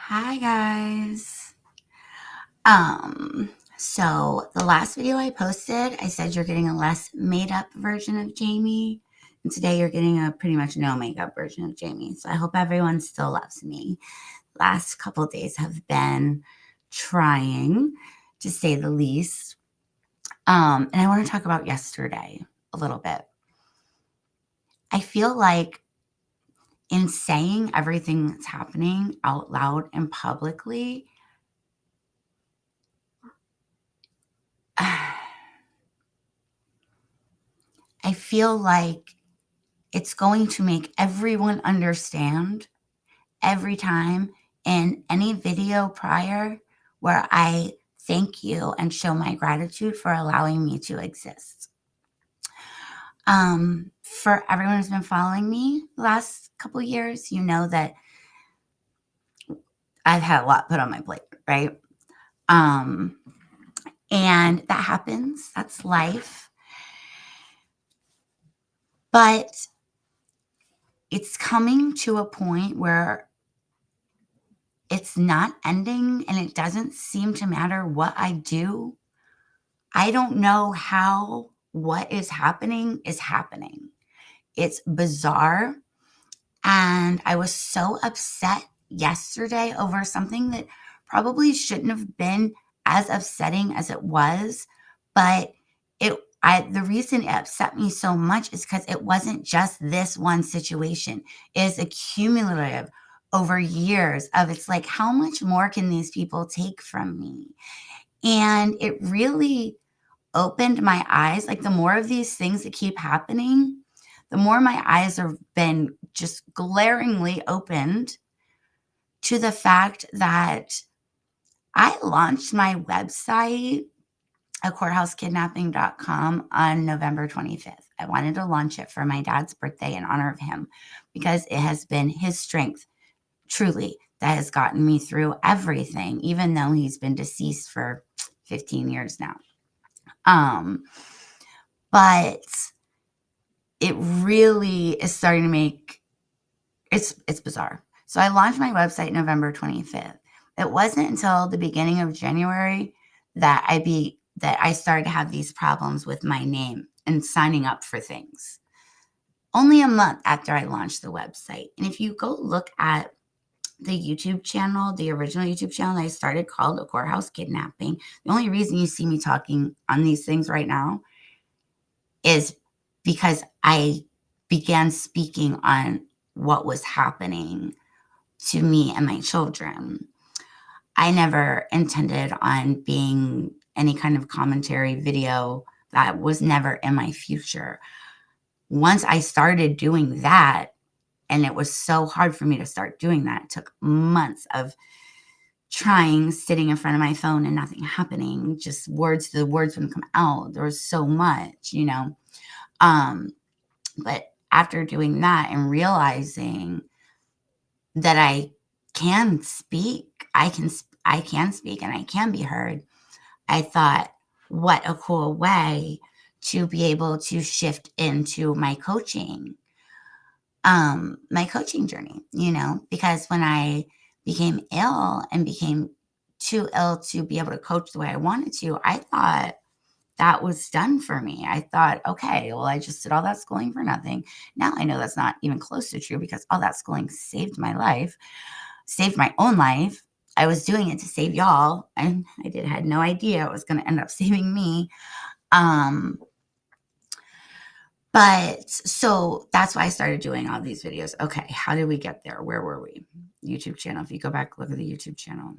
Hi guys. So the last video I posted, I said you're getting a less made up version of Jamie. And today you're getting a pretty much no makeup version of Jamie. So I hope everyone still loves me. Last couple days have been trying, to say the least. And I want to talk about yesterday a little bit. I feel like in saying everything that's happening out loud and publicly, I feel like it's going to make everyone understand every time in any video prior where I thank you and show my gratitude for allowing me to exist. For everyone who's been following me the last couple years, you know that I've had a lot put on my plate, right? Um, and that happens. That's life. But it's coming to a point where it's not ending and it doesn't seem to matter what I do. I don't know how what is happening is happening. It's bizarre. And I was so upset yesterday over something that probably shouldn't have been as upsetting as it was. But the reason it upset me so much is because it wasn't just this one situation. It is accumulative over years of it's like, how much more can these people take from me? And it really opened my eyes. Like the more of these things that keep happening, the more my eyes have been just glaringly opened to the fact that I launched my website at courthousekidnapping.com on November 25th. I wanted to launch it for my dad's birthday in honor of him because it has been his strength, truly, that has gotten me through everything, even though he's been deceased for 15 years now. But it really is starting to make it's bizarre. So I launched my website November 25th. It wasn't until the beginning of January that I started to have these problems with my name and signing up for things. Only a month after I launched the website. And if you go look at the YouTube channel, the original YouTube channel that I started called A Courthouse Kidnapping, the only reason you see me talking on these things right now is because I began speaking on what was happening to me and my children. I never intended on being any kind of commentary video. That was never in my future. Once I started doing that, and it was so hard for me to start doing that, it took months of trying, sitting in front of my phone and nothing happening, just the words wouldn't come out. There was so much, But after doing that and realizing that I can speak, I can speak and I can be heard, I thought, what a cool way to be able to shift into my coaching journey, because when I became ill and became too ill to be able to coach the way I wanted to, I thought that was done for me. I thought, okay, well, I just did all that schooling for nothing. Now I know that's not even close to true because all that schooling saved my life, saved my own life. I was doing it to save y'all, and had no idea it was going to end up saving me. But so that's why I started doing all these videos. Okay, how did we get there? Where were we? YouTube channel. If you go back, look at the YouTube channel.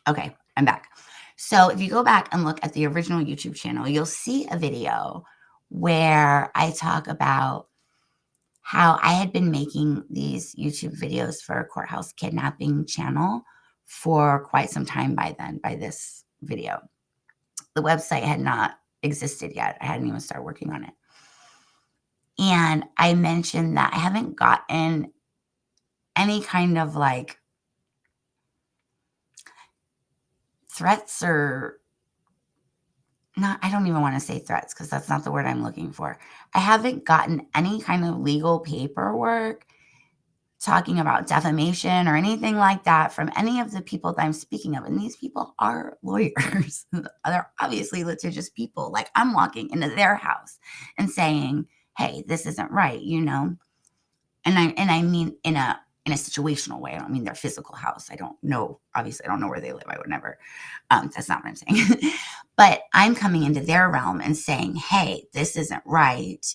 Okay, I'm back. So if you go back and look at the original YouTube channel, you'll see a video where I talk about how I had been making these YouTube videos for a courthouse kidnapping channel for quite some time by this video. The website had not existed yet. I hadn't even started working on it. And I mentioned that I haven't gotten any kind of like threats or not. I don't even want to say threats because that's not the word I'm looking for. I haven't gotten any kind of legal paperwork talking about defamation or anything like that from any of the people that I'm speaking of. And these people are lawyers. They're obviously litigious people. Like, I'm walking into their house and saying, hey, this isn't right, you know? And I mean in a situational way. I don't mean their physical house. I don't know. Obviously, I don't know where they live. I would never. That's not what I'm saying. But I'm coming into their realm and saying, hey, this isn't right.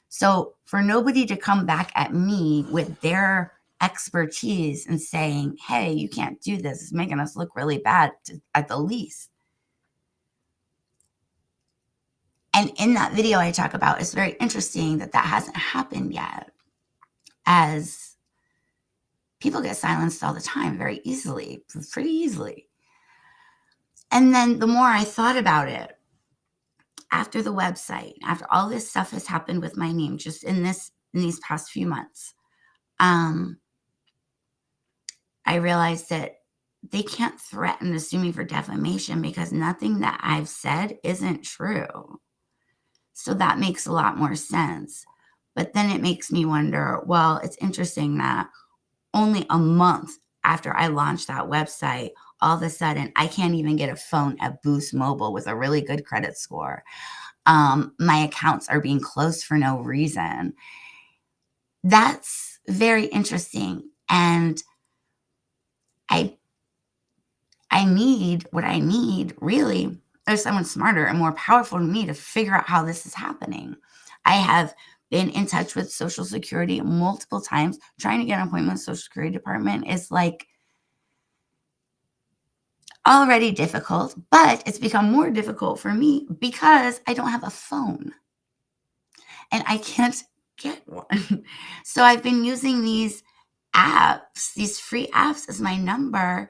So for nobody to come back at me with their expertise and saying, hey, you can't do this, it's making us look really bad at the least. And in that video I talk about, it's very interesting that that hasn't happened yet, as people get silenced all the time very easily, pretty easily. And then the more I thought about it, after the website, after all this stuff has happened with my name, just in these past few months, I realized that they can't threaten to sue me for defamation because nothing that I've said isn't true. So that makes a lot more sense. But then it makes me wonder, well, it's interesting that only a month after I launched that website, all of a sudden, I can't even get a phone at Boost Mobile with a really good credit score. My accounts are being closed for no reason. That's very interesting. And what I need really is someone smarter and more powerful than me to figure out how this is happening. I have been in touch with Social Security multiple times. Trying to get an appointment with the Social Security Department is like already difficult, but it's become more difficult for me because I don't have a phone and I can't get one. So I've been using these apps, these free apps as my number.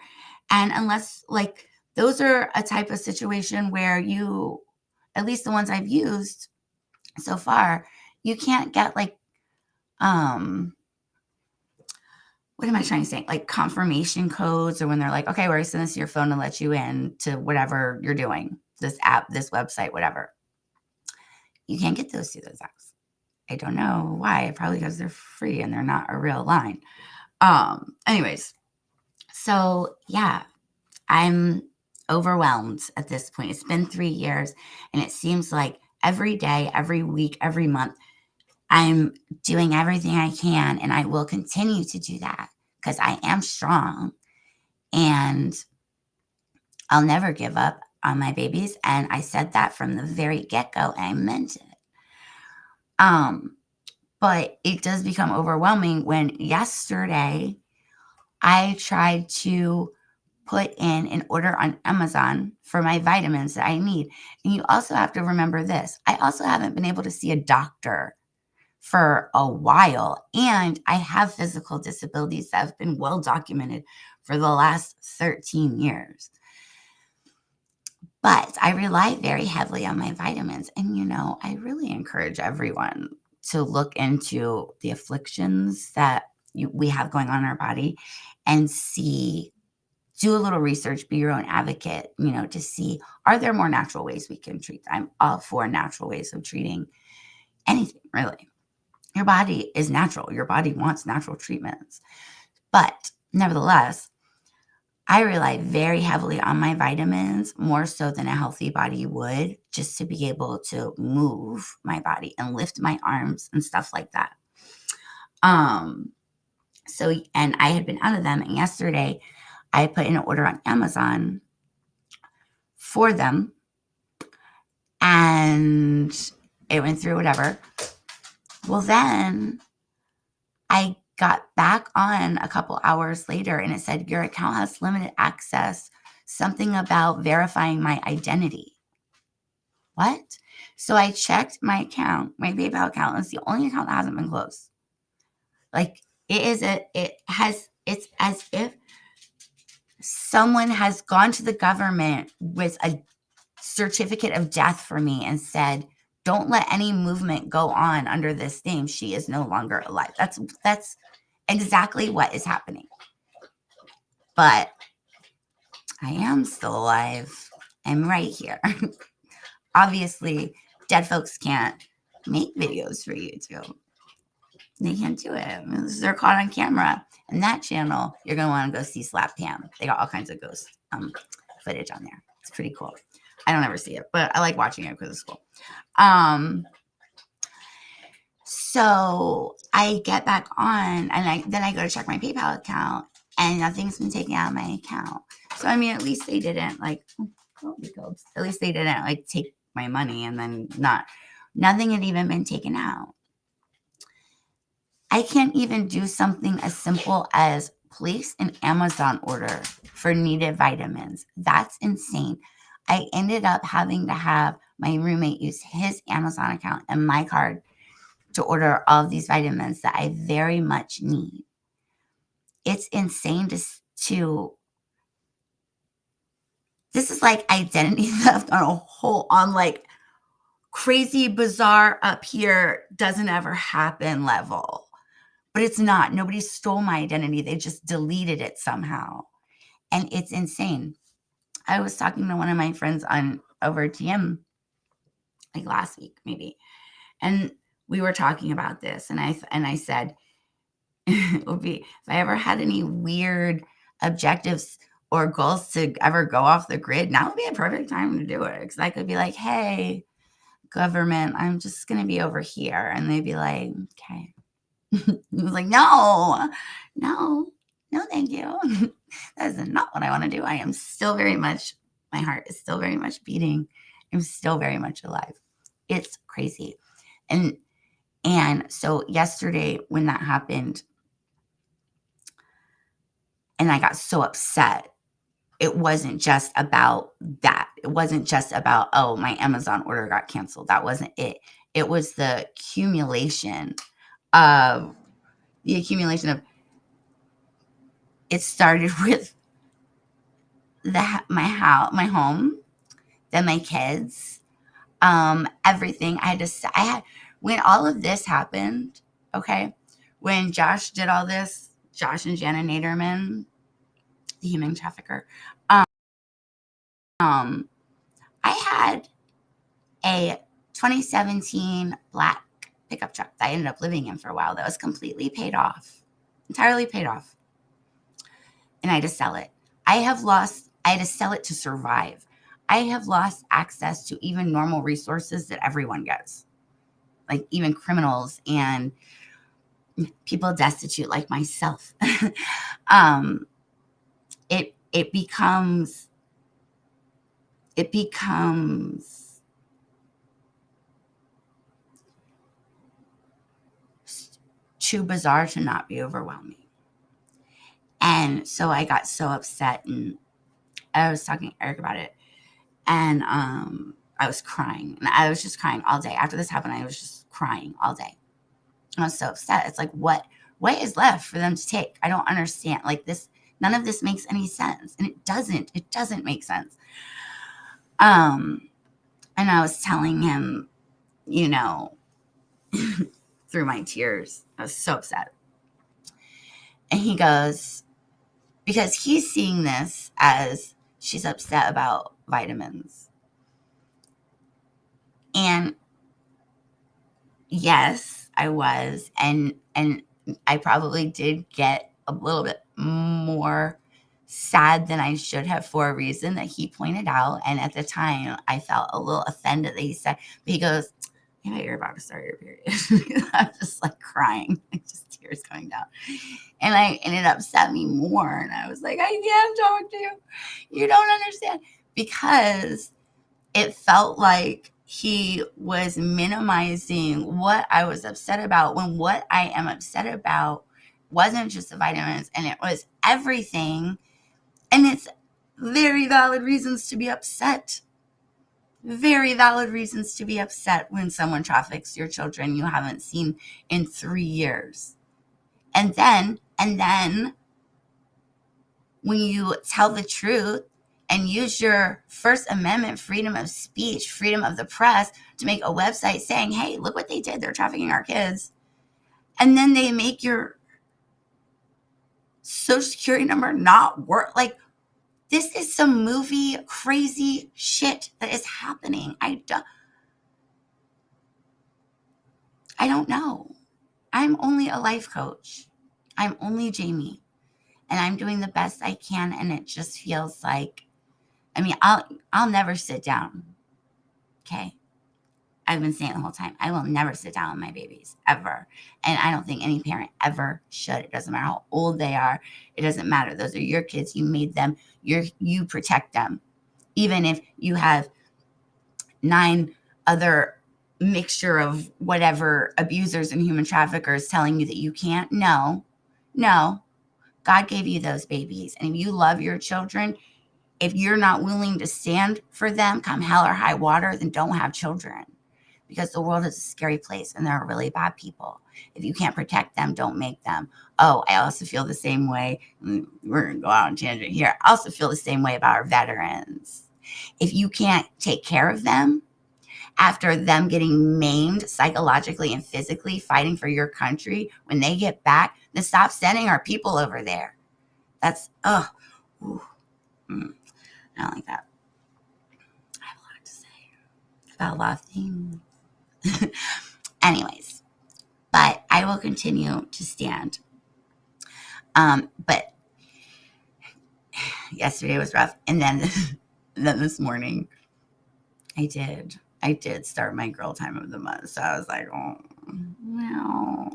And unless, like, those are a type of situation where you, at least the ones I've used so far, you can't get like, what am I trying to say? Like confirmation codes, or when they're like, okay, we're going to send this to your phone and let you in to whatever you're doing, this app, this website, whatever. You can't get those through those apps. I don't know why. Probably because they're free and they're not a real line. Anyways, so yeah, I'm overwhelmed at this point. It's been 3 years, and it seems like every day, every week, every month, I'm doing everything I can, and I will continue to do that because I am strong, and I'll never give up on my babies. And I said that from the very get-go, and I meant it. But it does become overwhelming when yesterday I tried to put in an order on Amazon for my vitamins that I need. And you also have to remember this. I also haven't been able to see a doctor for a while. And I have physical disabilities that have been well documented for the last 13 years. But I rely very heavily on my vitamins. And, you know, I really encourage everyone to look into the afflictions that we have going on in our body and do a little research, be your own advocate, you know, to see, are there more natural ways we can treat? I'm all for natural ways of treating anything, really. Your body is natural. Your body wants natural treatments. But nevertheless, I rely very heavily on my vitamins, more so than a healthy body would, just to be able to move my body and lift my arms and stuff like that. So, and I had been out of them, and yesterday I put in an order on Amazon for them, and it went through, whatever. Well, then I got back on a couple hours later, and it said, your account has limited access, something about verifying my identity. What? So I checked my account, my PayPal account. It's the only account that hasn't been closed. Like, it's as if someone has gone to the government with a certificate of death for me and said, don't let any movement go on under this name. She is no longer alive. That's exactly what is happening. But I am still alive. I'm right here. Obviously, dead folks can't make videos for YouTube. They can't do it. They're caught on camera. And that channel, you're going to want to go see Slap Cam. They got all kinds of ghost footage on there. It's pretty cool. I don't ever see it, but I like watching it because it's cool. So I get back on, and then I go to check my PayPal account, and nothing's been taken out of my account. So I mean, at least they didn't at least they didn't take my money and then nothing had even been taken out. I can't even do something as simple as place an Amazon order for needed vitamins. That's insane. I ended up having to have my roommate use his Amazon account and my card to order all of these vitamins that I very much need. It's insane to this is like identity theft on like crazy, bizarre, up here, doesn't ever happen level. But it's not. Nobody stole my identity. They just deleted it somehow. And it's insane. I was talking to one of my friends over GM like last week, maybe. And we were talking about this. And I said, it would be, if I ever had any weird objectives or goals to ever go off the grid, now would be a perfect time to do it. Because I could be like, hey, government, I'm just going to be over here. And they'd be like, okay. I was like, no, thank you. That is not what I want to do. I am still very much, my heart is still very much beating. I'm still very much alive. It's crazy. And so yesterday when that happened, and I got so upset, it wasn't just about that. It wasn't just about, oh, my Amazon order got canceled. That wasn't it. It was the accumulation of it started with my home, then my kids, everything. When all of this happened, okay, when Josh did all this, Josh and Jana Naderman, the human trafficker, I had a 2017 black pickup truck that I ended up living in for a while that was completely paid off, entirely paid off. And I had to sell it. I had to sell it to survive. I have lost access to even normal resources that everyone gets, like even criminals and people destitute like myself. It becomes too bizarre to not be overwhelming. And so I got so upset, and I was talking to Eric about it, and I was crying, and I was just crying all day. After this happened, I was just crying all day. I was so upset. It's like, what is left for them to take? I don't understand. Like this, none of this makes any sense. And it doesn't make sense. And I was telling him, through my tears, I was so upset. And he goes, because he's seeing this as she's upset about vitamins. And yes, I was. And I probably did get a little bit more sad than I should have for a reason that he pointed out. And at the time, I felt a little offended that he said, but he goes, I bet you're about to start your period. I'm just like crying, like just tears coming down. And it upset me more. And I was like, I can't talk to you. You don't understand. Because it felt like he was minimizing what I was upset about, when what I am upset about wasn't just the vitamins, and it was everything. And it's very valid reasons to be upset. Very valid reasons to be upset when someone traffics your children you haven't seen in 3 years. And then when you tell the truth and use your First Amendment freedom of speech, freedom of the press to make a website saying, hey, look what they did. They're trafficking our kids. And then they make your social security number not work. Like, this is some movie crazy shit that is happening. I don't know. I'm only a life coach. I'm only Jamie, and I'm doing the best I can. And it just feels like, I mean, I'll never sit down. Okay. I've been saying the whole time, I will never sit down with my babies ever. And I don't think any parent ever should. It doesn't matter how old they are. It doesn't matter. Those are your kids. You made them. You protect them. Even if you have 9 other mixture of whatever abusers and human traffickers telling you that you can't. No, no. God gave you those babies. And if you love your children, if you're not willing to stand for them, come hell or high water, then don't have children. Because the world is a scary place and there are really bad people. If you can't protect them, don't make them. Oh, I also feel the same way. We're going to go out on a tangent here. I also feel the same way about our veterans. If you can't take care of them after them getting maimed psychologically and physically fighting for your country, when they get back, then stop sending our people over there. That's, I don't like that. I have a lot to say about a lot of things. Anyways, but I will continue to stand. But yesterday was rough. And then this morning I did start my girl time of the month. So I was like, oh, well,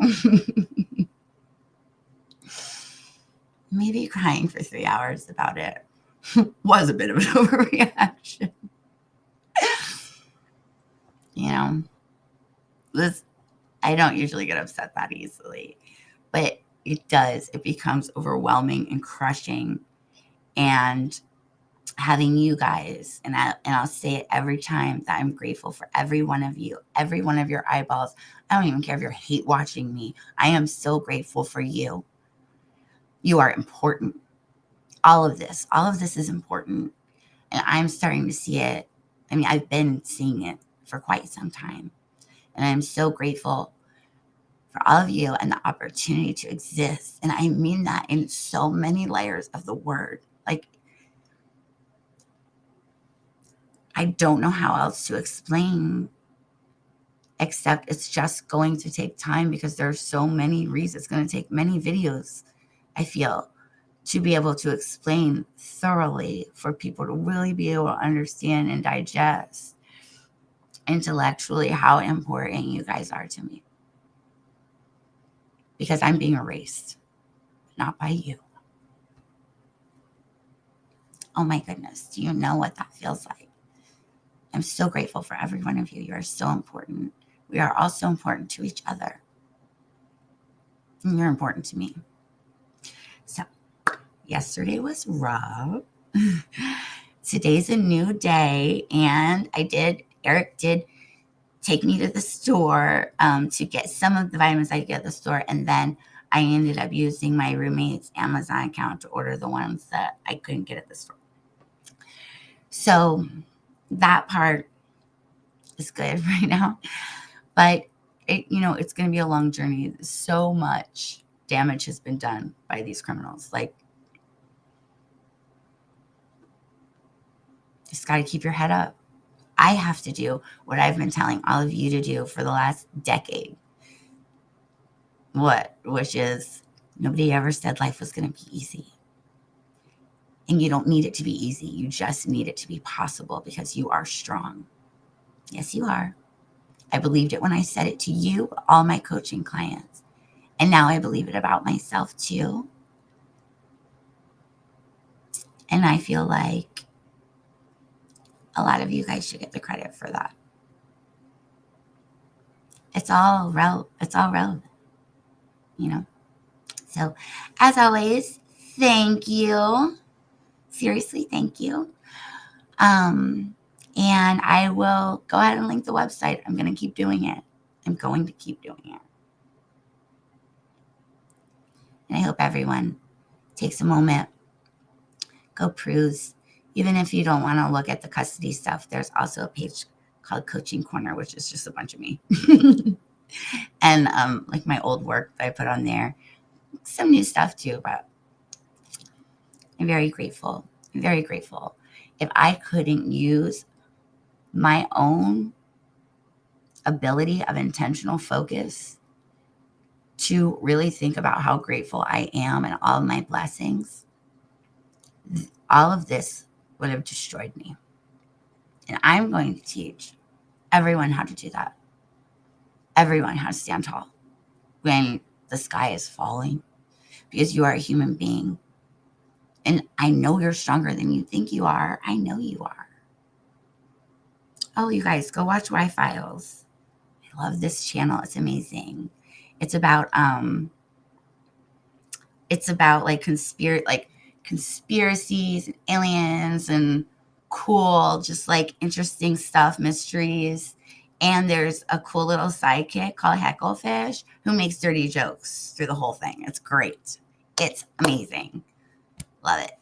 maybe crying for 3 hours about it was a bit of an overreaction. You know, I don't usually get upset that easily, but it does. It becomes overwhelming and crushing. And having you guys, and I'll say it every time, that I'm grateful for every one of you, every one of your eyeballs. I don't even care if you hate watching me. I am so grateful for you. You are important. All of this is important. And I'm starting to see it. I mean, I've been seeing it for quite some time. And I'm so grateful for all of you and the opportunity to exist. And I mean that in so many layers of the word. Like, I don't know how else to explain, except it's just going to take time, because there's so many reasons. It's going to take many videos, I feel, to be able to explain thoroughly, for people to really be able to understand and digest intellectually how important you guys are to me. Because I'm being erased, not by you. Oh my goodness, do you know what that feels like? I'm so grateful for every one of you. You are so important. We are all so important to each other. And you're important to me. So, yesterday was rough. Today's a new day. And Eric did take me to the store to get some of the vitamins I get at the store. And then I ended up using my roommate's Amazon account to order the ones that I couldn't get at the store. So that part is good right now. But it's going to be a long journey. So much damage has been done by these criminals. Like, just got to keep your head up. I have to do what I've been telling all of you to do for the last decade. Which is, nobody ever said life was going to be easy. And you don't need it to be easy. You just need it to be possible, because you are strong. Yes, you are. I believed it when I said it to you, all my coaching clients. And now I believe it about myself too. And I feel like a lot of you guys should get the credit for that. It's all relevant, So, as always, thank you. Seriously, thank you. And I will go ahead and link the website. I'm going to keep doing it. I'm going to keep doing it. And I hope everyone takes a moment, go peruse. Even if you don't want to look at the custody stuff, there's also a page called Coaching Corner, which is just a bunch of me. And like my old work that I put on there. Some new stuff too, but I'm very grateful. I'm very grateful. If I couldn't use my own ability of intentional focus to really think about how grateful I am and all of my blessings, all of this would have destroyed me. And I'm going to teach everyone how to do that. Everyone how to stand tall when the sky is falling, because you are a human being. And I know you're stronger than you think you are. I know you are. Oh, you guys, go watch Y-Files. I love this channel. It's amazing. It's about like conspiracies and aliens and cool, just like interesting stuff, mysteries. And there's a cool little sidekick called Hecklefish who makes dirty jokes through the whole thing. It's great. It's amazing. Love it.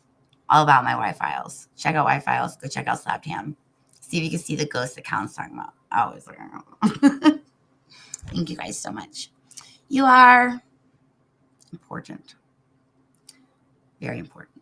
All about my Y-Files. Check out Y-Files. Go check out Slapped Ham. See if you can see the ghost account's talking about. I always look. Thank you guys so much. You are important. Very important.